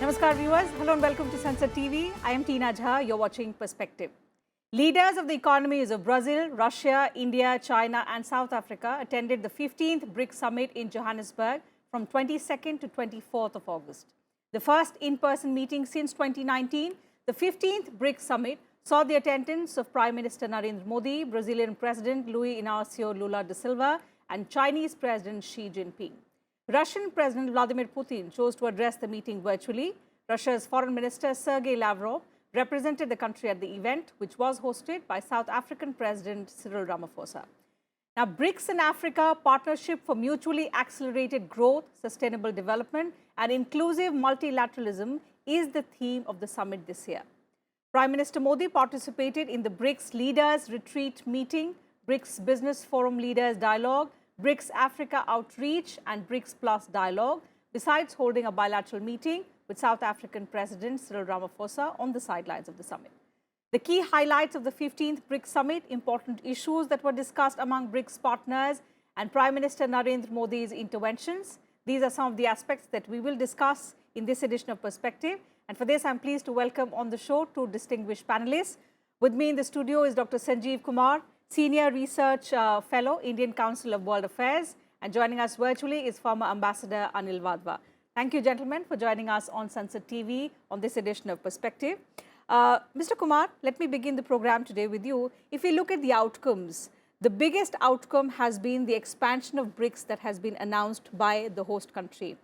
Namaskar viewers, hello and welcome to Sansad TV. I am Tina Jha, you're watching Perspective. Leaders of the economies of Brazil, Russia, India, China and South Africa attended the 15th BRICS Summit in Johannesburg from 22nd to 24th of August. The first in-person meeting since 2019, the 15th BRICS Summit saw the attendance of Prime Minister Narendra Modi, Brazilian President Luiz Inacio Lula da Silva and Chinese President Xi Jinping. Russian President Vladimir Putin chose to address the meeting virtually. Russia's Foreign Minister Sergei Lavrov represented the country at the event, which was hosted by South African President Cyril Ramaphosa. Now, BRICS and Africa Partnership for Mutually Accelerated Growth, Sustainable Development and Inclusive Multilateralism is the theme of the summit this year. Prime Minister Modi participated in the BRICS Leaders Retreat Meeting, BRICS Business Forum Leaders Dialogue, BRICS Africa Outreach and BRICS Plus Dialogue, besides holding a bilateral meeting with South African President Cyril Ramaphosa on the sidelines of the summit. The key highlights of the 15th BRICS Summit, important issues that were discussed among BRICS partners and Prime Minister Narendra Modi's interventions. These are some of the aspects that we will discuss in this edition of Perspective. And for this, I'm pleased to welcome on the show two distinguished panelists. With me in the studio is Dr. Sanjeev Kumar, Senior Research Fellow, Indian Council of World Affairs, and joining us virtually is former Ambassador Anil Wadhwa. Thank you, gentlemen, for joining us on Sansad TV on this edition of Perspective. Mr. Kumar, let me begin the program today with you. If we look at the outcomes, the biggest outcome has been the expansion of BRICS that has been announced by the host country.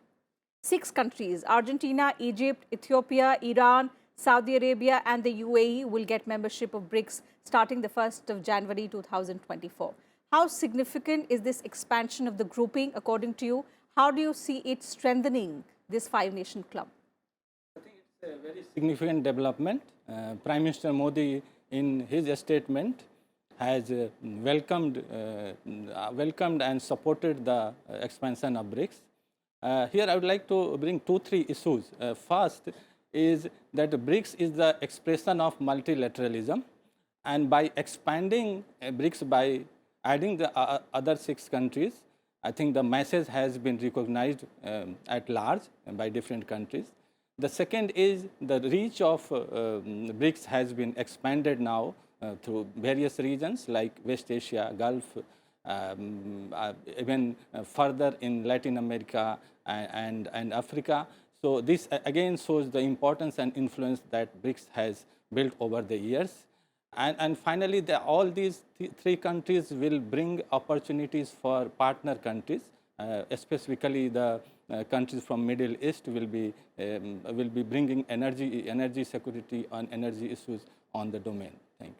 6 countries, Argentina, Egypt, Ethiopia, Iran, Saudi Arabia and the UAE will get membership of BRICS starting the 1st of January 2024. How significant is this expansion of the grouping according to you? How do you see it strengthening this 5-nation club? I think it's a very significant development. Prime Minister Modi in his statement has welcomed and supported the expansion of BRICS. Here I would like to bring 2-3 issues. First is that BRICS is the expression of multilateralism, and by expanding BRICS, by adding the other 6 countries, I think the message has been recognized at large by different countries. The second is the reach of BRICS has been expanded now through various regions like West Asia, Gulf, even further in Latin America and Africa. So this again shows the importance and influence that BRICS has built over the years. And finally, all these 3 countries will bring opportunities for partner countries, specifically the countries from Middle East will be bringing energy security and energy issues on the domain. Thank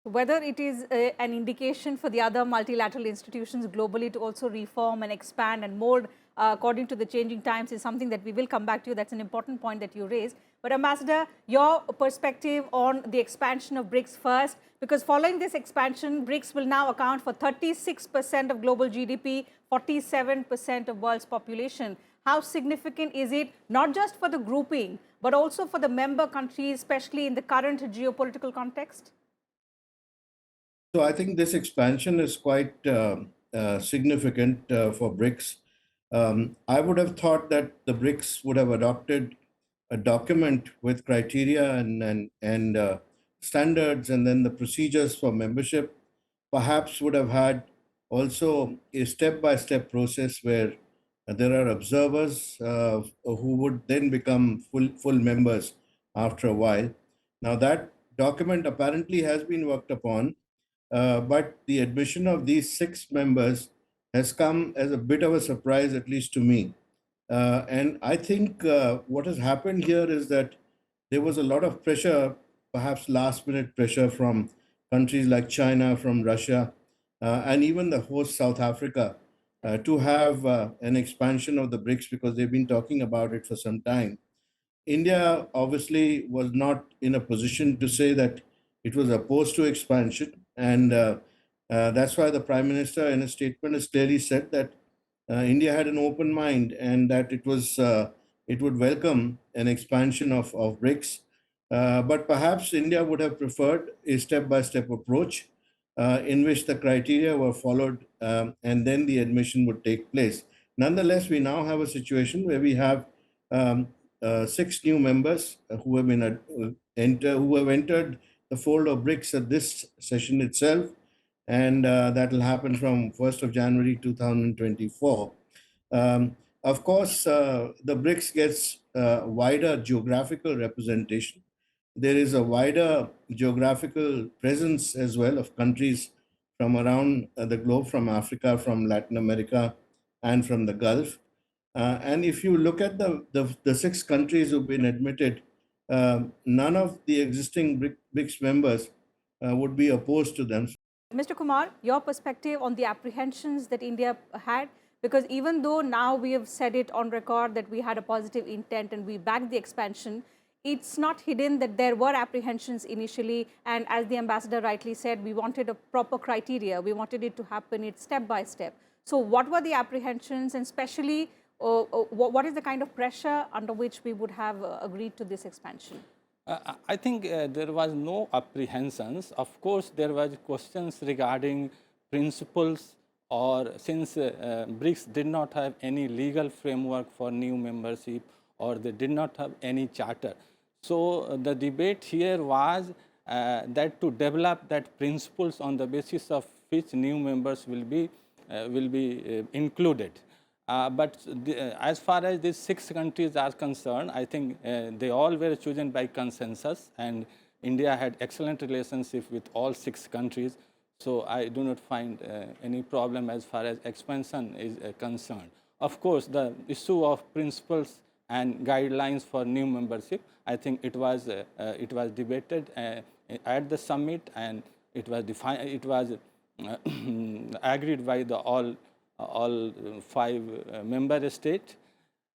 you. Whether it is an indication for the other multilateral institutions globally to also reform and expand and mold according to the changing times is something that we will come back to. That's an important point that you raised. But Ambassador, your perspective on the expansion of BRICS first, because following this expansion, BRICS will now account for 36% of global GDP, 47% of world's population. How significant is it, not just for the grouping, but also for the member countries, especially in the current geopolitical context? So I think this expansion is quite significant for BRICS. I would have thought that the BRICS would have adopted a document with criteria and standards, and then the procedures for membership. Perhaps would have had also a step-by-step process where there are observers who would then become full members after a while. Now that document apparently has been worked upon, but the admission of these 6 members has come as a bit of a surprise, at least to me. And I think what has happened here is that there was a lot of pressure, perhaps last-minute pressure from countries like China, from Russia, and even the host South Africa to have an expansion of the BRICS because they've been talking about it for some time. India obviously was not in a position to say that it was opposed to expansion, and that's why the Prime Minister in a statement has clearly said that India had an open mind and that it would welcome an expansion of BRICS. But perhaps India would have preferred a step-by-step approach in which the criteria were followed and then the admission would take place. Nonetheless, we now have a situation where we have six new members who have been who have entered the fold of BRICS at this session itself, and that will happen from 1st of January 2024. Of course, the BRICS gets wider geographical representation. There is a wider geographical presence as well of countries from around the globe, from Africa, from Latin America, and from the Gulf. And if you look at the six countries who've been admitted, none of the existing BRICS members would be opposed to them. Mr. Kumar, your perspective on the apprehensions that India had, because even though now we have said it on record that we had a positive intent and we backed the expansion, it's not hidden that there were apprehensions initially, and as the ambassador rightly said, we wanted a proper criteria. We wanted it to happen it step by step. So what were the apprehensions, and especially what is the kind of pressure under which we would have agreed to this expansion? I think there was no apprehensions. Of course, there was questions regarding principles, or since BRICS did not have any legal framework for new membership, or they did not have any charter. So the debate here was that to develop that principles on the basis of which new members will be included. As far as these six countries are concerned, I think they all were chosen by consensus, and India had excellent relationship with all six countries. So I do not find any problem as far as expansion is concerned. Of course, the issue of principles and guidelines for new membership, I think it was debated at the summit, and it was defined. It was agreed by the all five member states,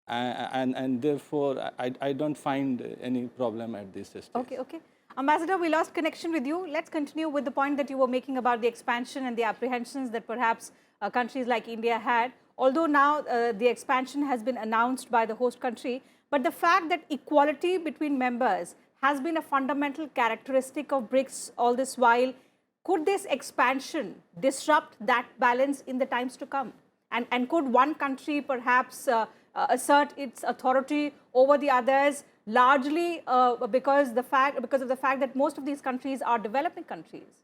and therefore I don't find any problem at this stage. Okay. Ambassador, we lost connection with you. Let's continue with the point that you were making about the expansion and the apprehensions that perhaps countries like India had. Although now the expansion has been announced by the host country, but the fact that equality between members has been a fundamental characteristic of BRICS all this while, could this expansion disrupt that balance in the times to come? And could one country perhaps assert its authority over the others, largely because of the fact that most of these countries are developing countries?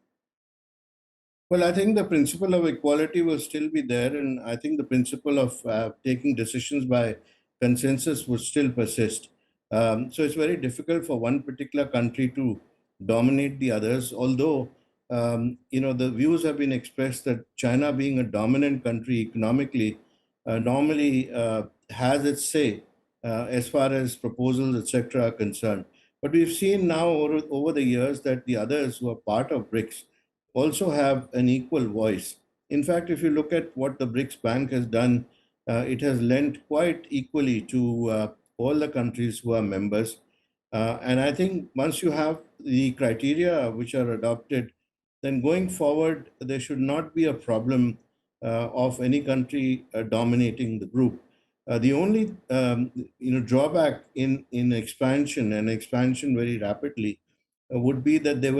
Well, I think the principle of equality will still be there, and I think the principle of taking decisions by consensus would still persist. So it's very difficult for one particular country to dominate the others, although the views have been expressed that China, being a dominant country economically, normally has its say as far as proposals, etc., are concerned. But we've seen now over the years that the others who are part of BRICS also have an equal voice. In fact, if you look at what the BRICS Bank has done, it has lent quite equally to all the countries who are members. And I think once you have the criteria which are adopted, then going forward, there should not be a problem of any country dominating the group. The only drawback in expansion and expansion very rapidly would be that there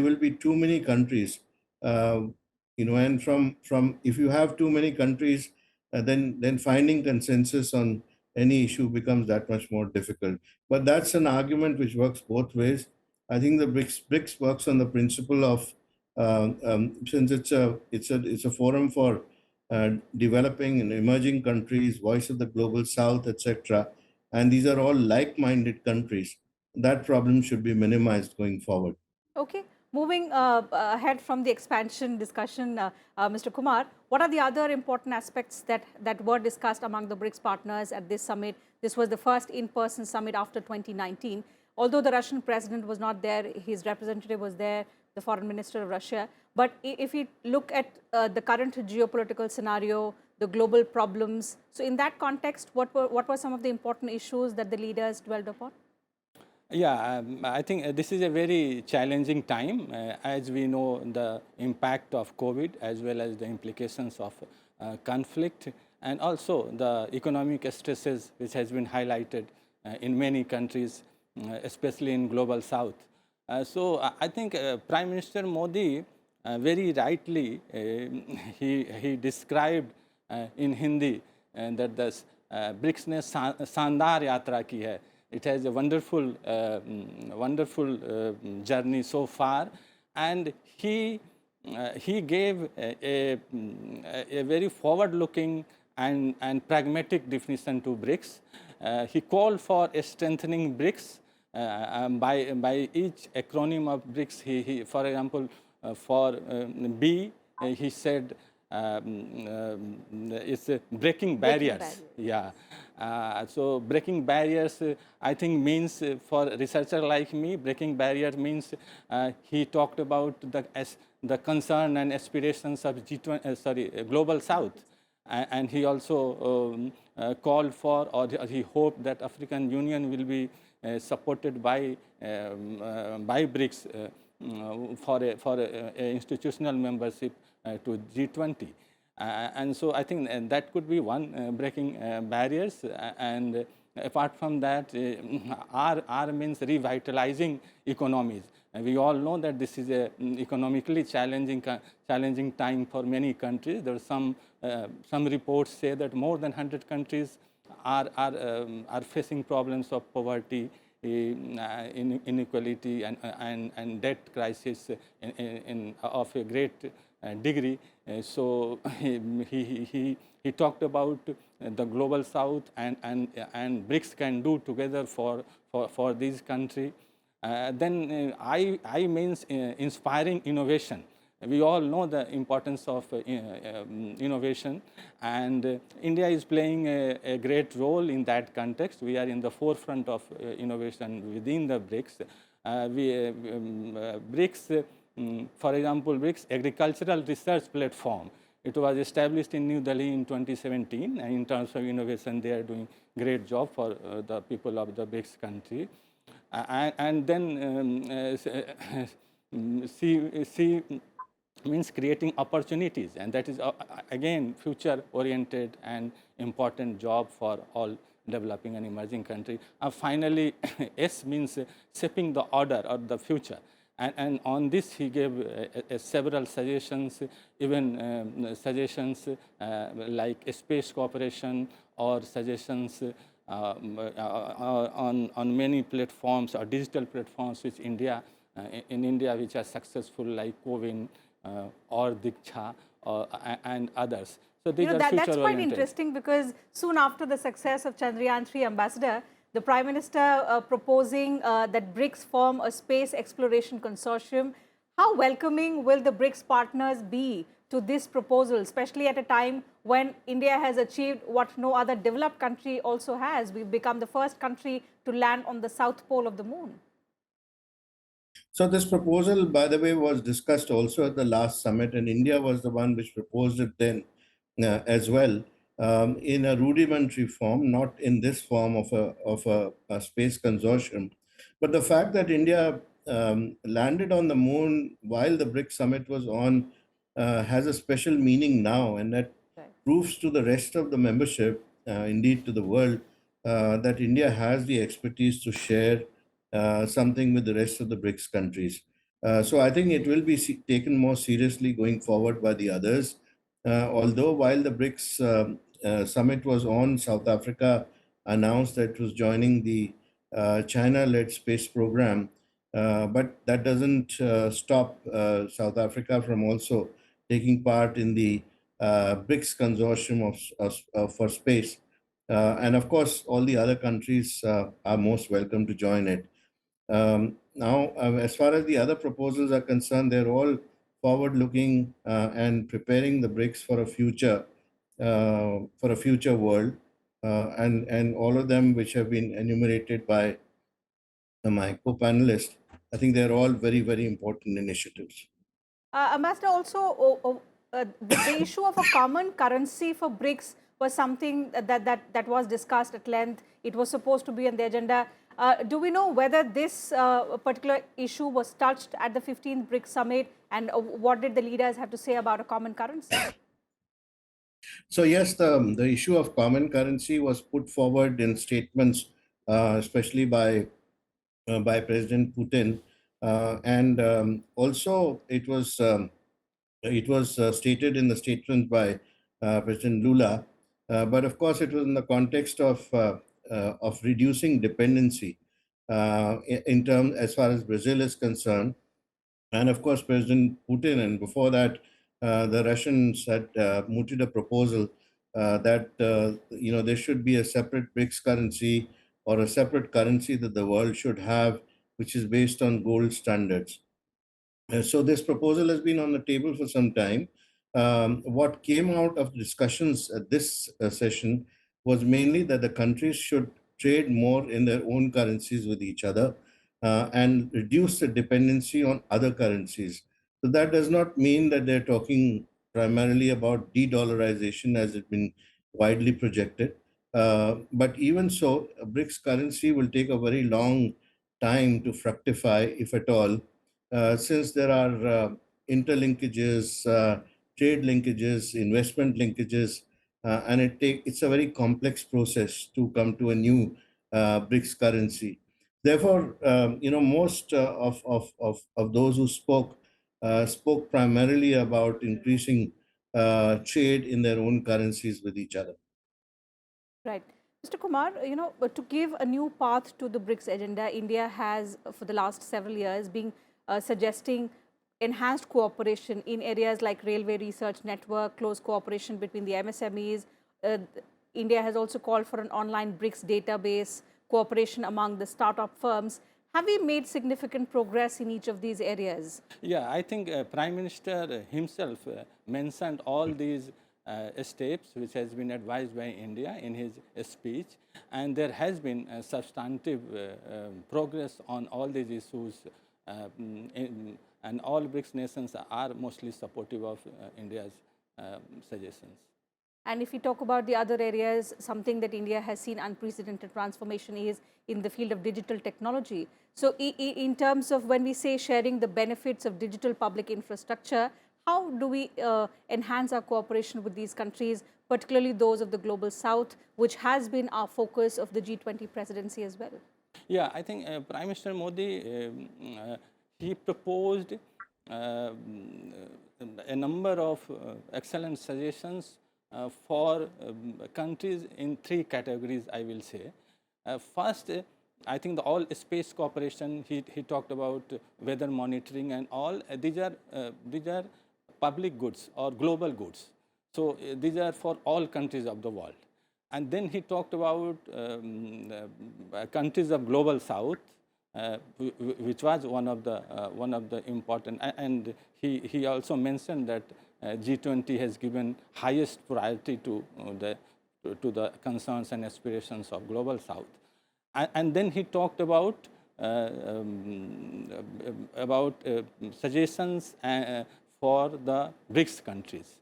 will be too many countries, and from if you have too many countries, then finding consensus on any issue becomes that much more difficult. But that's an argument which works both ways. I think the BRICS works on the principle of since it's a forum for developing and emerging countries, voice of the global south, etc. And these are all like-minded countries. That problem should be minimized going forward. Okay. Moving ahead from the expansion discussion, Mr. Kumar, what are the other important aspects that were discussed among the BRICS partners at this summit? This was the first in-person summit after 2019. Although the Russian president was not there, his representative was there, the foreign minister of Russia. But if we look at the current geopolitical scenario, the global problems, so in that context, what were some of the important issues that the leaders dwelled upon? Yeah, I think this is a very challenging time. As we know, the impact of COVID as well as the implications of conflict, and also the economic stresses which has been highlighted in many countries, especially in global south. So I think Prime Minister Modi very rightly he described in Hindi that the BRICS ने शानदार यात्रा की है. it has a wonderful, journey so far, and he gave a very forward-looking and pragmatic definition to BRICS. He called for a strengthening BRICS by each acronym of BRICS. For example, for B, he said it's breaking barriers. Yeah. So breaking barriers, I think, means for a researcher like me, breaking barriers means he talked about the concern and aspirations of Global South. And he also called for, or he hoped that African Union will be supported by BRICS for a institutional membership to G20. And so I think that could be one, breaking barriers. And apart from that, R means revitalizing economies. And we all know that this is a economically challenging time for many countries. There are some reports say that more than 100 countries are facing problems of poverty, inequality, and debt crisis of a great degree. So he talked about the Global South and BRICS can do together for these countries. Then I means inspiring innovation. We all know the importance of innovation, and India is playing a great role in that context. We are in the forefront of innovation within the BRICS. BRICS, for example, BRICS Agricultural Research Platform. It was established in New Delhi in 2017, and in terms of innovation, they are doing great job for the people of the BRICS country. And then C means creating opportunities, and that is again future-oriented and important job for all developing and emerging countries. Finally, S means shaping the order or the future. And on this, he gave several suggestions, even suggestions like space cooperation, or suggestions on many platforms or digital platforms which in India which are successful, like CoWIN or Diksha and others. So these are future-oriented. That's quite interesting, because soon after the success of Chandrayaan-3 Ambassador, the Prime Minister proposing that BRICS form a space exploration consortium. How welcoming will the BRICS partners be to this proposal, especially at a time when India has achieved what no other developed country also has? We've become the first country to land on the south pole of the moon. So this proposal, by the way, was discussed also at the last summit, and India was the one which proposed it then as well, in a rudimentary form, not in this form of a space consortium. But the fact that India landed on the moon while the BRICS summit was on has a special meaning now, and that proves to the rest of the membership, indeed to the world, that India has the expertise to share something with the rest of the BRICS countries. So I think it will be taken more seriously going forward by the others. Although while the BRICS summit was on, South Africa announced that it was joining the China-led space program, but that doesn't stop South Africa from also taking part in the BRICS consortium for space. And of course, all the other countries are most welcome to join it. Now, as far as the other proposals are concerned, they're all forward-looking and preparing the BRICS for a future world, and all of them which have been enumerated by my co-panelists, I think they're all very, very important initiatives. Ambassador, also the issue of a common currency for BRICS was something that was discussed at length. It was supposed to be on the agenda. Do we know whether this particular issue was touched at the 15th BRICS summit, and what did the leaders have to say about a common currency? So yes, the issue of common currency was put forward in statements, especially by President Putin, and also it was stated in the statement by President Lula. But of course, it was in the context of of reducing dependency in terms as far as Brazil is concerned. And of course, President Putin, and before that, the Russians had mooted a proposal that there should be a separate BRICS currency or a separate currency that the world should have, which is based on gold standards. So this proposal has been on the table for some time. What came out of discussions at this session was mainly that the countries should trade more in their own currencies with each other and reduce the dependency on other currencies. So that does not mean that they're talking primarily about de-dollarization as it's been widely projected. But even so, a BRICS currency will take a very long time to fructify, if at all, since there are interlinkages, trade linkages, investment linkages, and it's a very complex process to come to a new BRICS currency. Therefore, most of those who spoke primarily about increasing trade in their own currencies with each other. Right. Mr. Kumar, to give a new path to the BRICS agenda, India has, for the last several years, been suggesting enhanced cooperation in areas like railway research network, close cooperation between the MSMEs. India has also called for an online BRICS database, cooperation among the startup firms. Have we made significant progress in each of these areas? Yeah, I think Prime Minister himself mentioned all these steps which has been advised by India in his speech, and there has been substantive progress on all these issues, and all BRICS nations are mostly supportive of India's suggestions. And if we talk about the other areas, something that India has seen unprecedented transformation is in the field of digital technology. So in terms of when we say sharing the benefits of digital public infrastructure, how do we enhance our cooperation with these countries, particularly those of the Global South, which has been our focus of the G20 presidency as well? Yeah, I think Prime Minister Modi, he proposed a number of excellent suggestions for countries in three categories, I will say. First, I think all space cooperation, he talked about weather monitoring and all. These are public goods or global goods. So these are for all countries of the world. And then he talked about countries of Global South, which was one of the important. And he also mentioned that G20 has given highest priority to the concerns and aspirations of Global South. And then he talked about suggestions for the BRICS countries.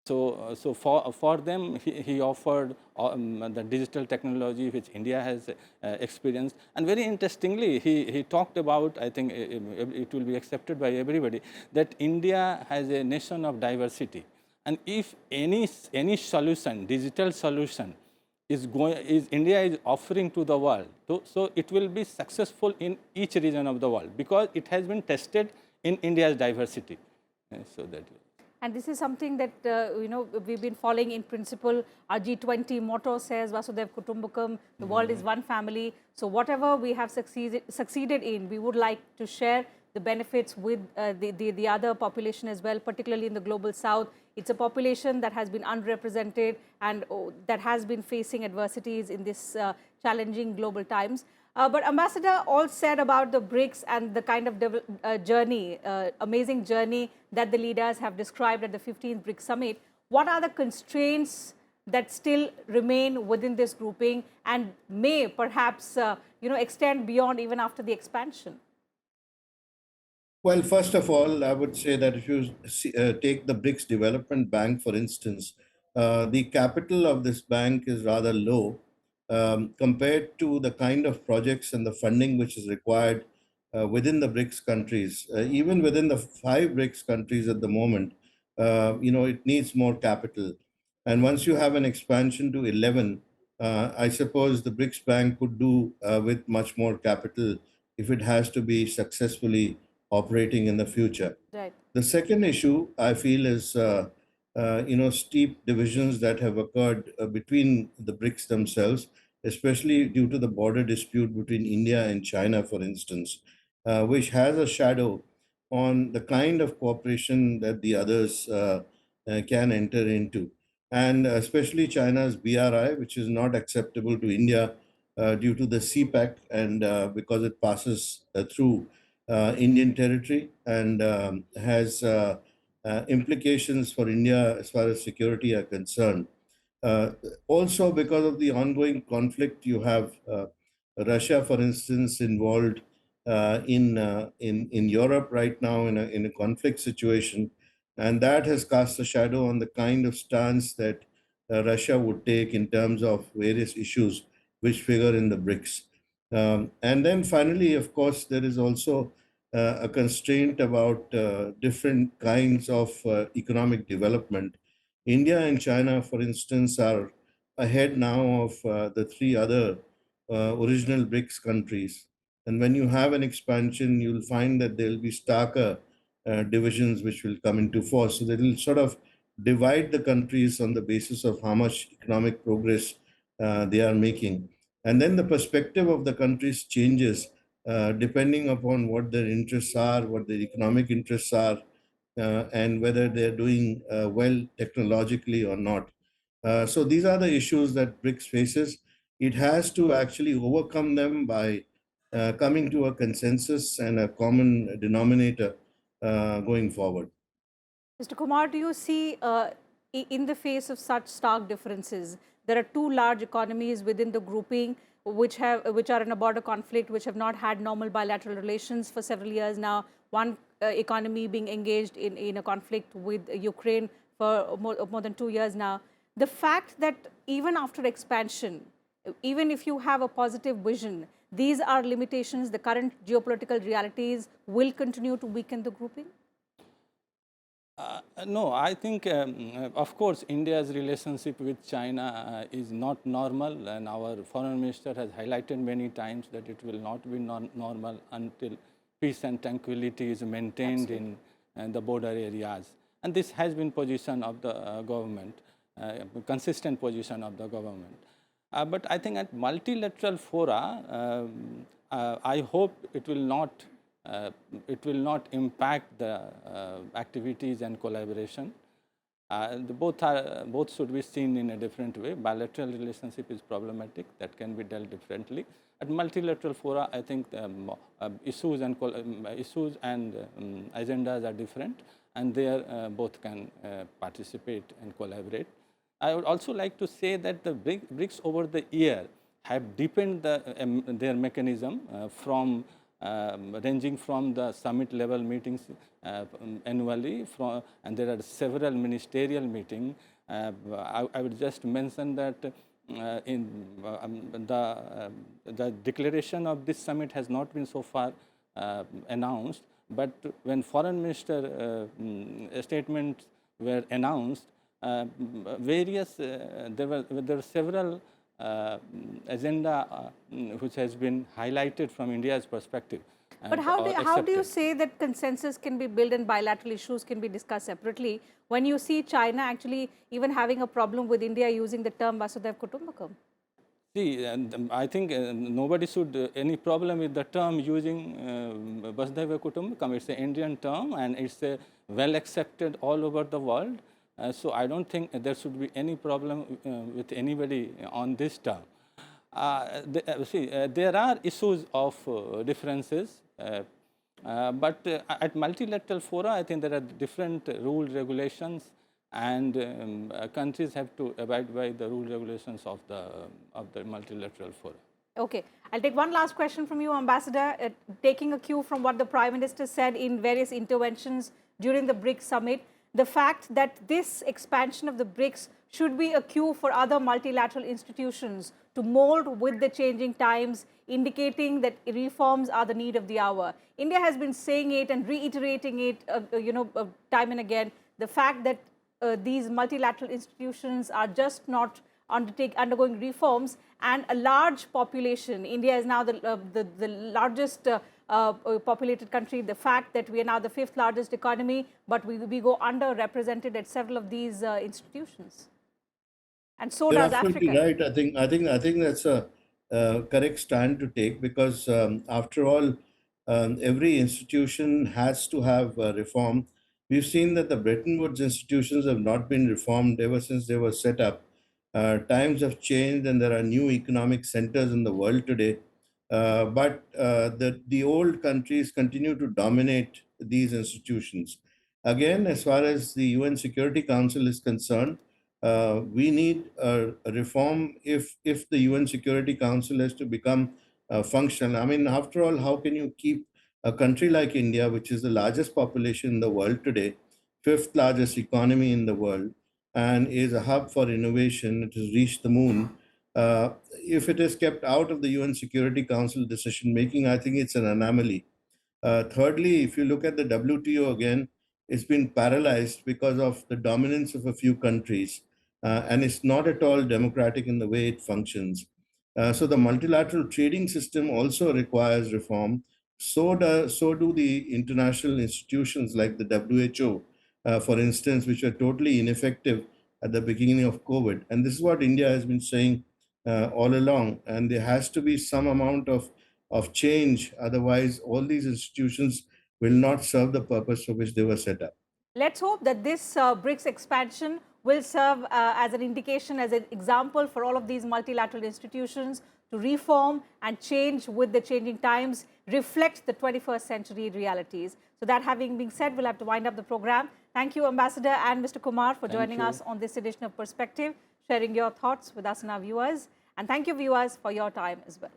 So for them, he offered the digital technology which India has experienced. And very interestingly, he talked about, I think it will be accepted by everybody, that India has a nation of diversity. And if any solution, digital solution, India is offering to the world, so it will be successful in each region of the world because it has been tested in India's diversity. So that. And this is something that we've been following in principle. Our G20 motto says Vasudhaiva Kutumbakam, the world is one family. So whatever we have succeeded in, we would like to share the benefits with the other population as well, particularly in the Global South. It's a population that has been underrepresented and that has been facing adversities in this challenging global times. But Ambassador, all said about the BRICS and the kind of journey, amazing journey that the leaders have described at the 15th BRICS Summit. What are the constraints that still remain within this grouping and may perhaps extend beyond even after the expansion? Well, first of all, I would say that if you take the BRICS Development Bank, for instance, the capital of this bank is rather low. Compared to the kind of projects and the funding which is required within the BRICS countries, even within the 5 BRICS countries at the moment, it needs more capital. And once you have an expansion to 11, I suppose the BRICS Bank could do with much more capital if it has to be successfully operating in the future. Right. The second issue I feel is steep divisions that have occurred between the BRICS themselves, especially due to the border dispute between India and China, for instance, which has a shadow on the kind of cooperation that the others can enter into. And especially China's BRI, which is not acceptable to India due to the CPEC and because it passes through Indian territory and has implications for India as far as security are concerned. Uh, Also, because of the ongoing conflict, you have Russia, for instance, involved in Europe right now in a conflict situation, and that has cast a shadow on the kind of stance that Russia would take in terms of various issues which figure in the BRICS. And then finally, of course, there is also a constraint about different kinds of economic development. India and China, for instance, are ahead now of the three other original BRICS countries. And when you have an expansion, you'll find that there'll be starker divisions which will come into force. So they will sort of divide the countries on the basis of how much economic progress they are making. And then the perspective of the countries changes depending upon what their interests are, what their economic interests are, and whether they're doing well technologically or not. So these are the issues that BRICS faces. It has to actually overcome them by coming to a consensus and a common denominator going forward. Mr. Kumar, do you see in the face of such stark differences, there are two large economies within the grouping which are in a border conflict, which have not had normal bilateral relations for several years now. One economy being engaged in a conflict with Ukraine for more than 2 years now. The fact that even after expansion, even if you have a positive vision, these are limitations, the current geopolitical realities will continue to weaken the grouping? No, I think, of course, India's relationship with China is not normal, and our foreign minister has highlighted many times that it will not be normal until peace and tranquility is maintained in the border areas. And this has been position of the government, consistent position of the government. But I think at multilateral fora, I hope it will not impact the activities and collaboration. Both should be seen in a different way. Bilateral relationship is problematic, that can be dealt differently. At multilateral fora, I think issues and agendas are different, and there both can participate and collaborate. I would also like to say that the BRICS over the year have deepened their mechanism from ranging from the summit level meetings annually, and there are several ministerial meetings. I would just mention that the declaration of this summit has not been so far announced, but when foreign minister statements were announced, there were several agenda which has been highlighted from India's perspective. But how do you say that consensus can be built and bilateral issues can be discussed separately when you see China actually even having a problem with India using the term Vasudhaiv Kutumbakam? See, I think nobody should any problem with the term using Vasudhaiva Kutumbakam. It's an Indian term and it's well accepted all over the world. So I don't think there should be any problem with anybody on this term. There are issues of differences, but at multilateral fora, I think there are different rules, regulations, and countries have to abide by the rule regulations of the multilateral fora. Okay, I'll take one last question from you, Ambassador. Taking a cue from what the Prime Minister said in various interventions during the BRICS summit, the fact that this expansion of the BRICS should be a cue for other multilateral institutions to mold with the changing times, indicating that reforms are the need of the hour. India has been saying it and reiterating it, time and again. The fact that these multilateral institutions are just not undergoing reforms, and a large population. India is now the largest populated country. The fact that we are now the 5th largest economy, but we go underrepresented at several of these institutions. And so You're does absolutely Africa. right. I think that's a correct stand to take, because after all, every institution has to have reform. We've seen that the Bretton Woods institutions have not been reformed ever since they were set up. Times have changed and there are new economic centers in the world today. But the old countries continue to dominate these institutions. Again, as far as the UN Security Council is concerned, we need a reform if the UN Security Council has to become functional. I mean, after all, how can you keep a country like India, which is the largest population in the world today, fifth largest economy in the world, and is a hub for innovation, it has reached the moon. If it is kept out of the UN Security Council decision making, I think it's an anomaly. Thirdly, if you look at the WTO again, it's been paralyzed because of the dominance of a few countries, and it's not at all democratic in the way it functions. So the multilateral trading system also requires reform. So do the international institutions like the WHO, for instance, which were totally ineffective at the beginning of COVID. And this is what India has been saying all along. And there has to be some amount of change. Otherwise, all these institutions will not serve the purpose for which they were set up. Let's hope that this BRICS expansion will serve as an indication, as an example for all of these multilateral institutions to reform and change with the changing times, reflect the 21st century realities. So that having been said, we'll have to wind up the program. Thank you, Ambassador and Mr. Kumar, for joining us on this edition of Perspective, sharing your thoughts with us and our viewers. And thank you, viewers, for your time as well.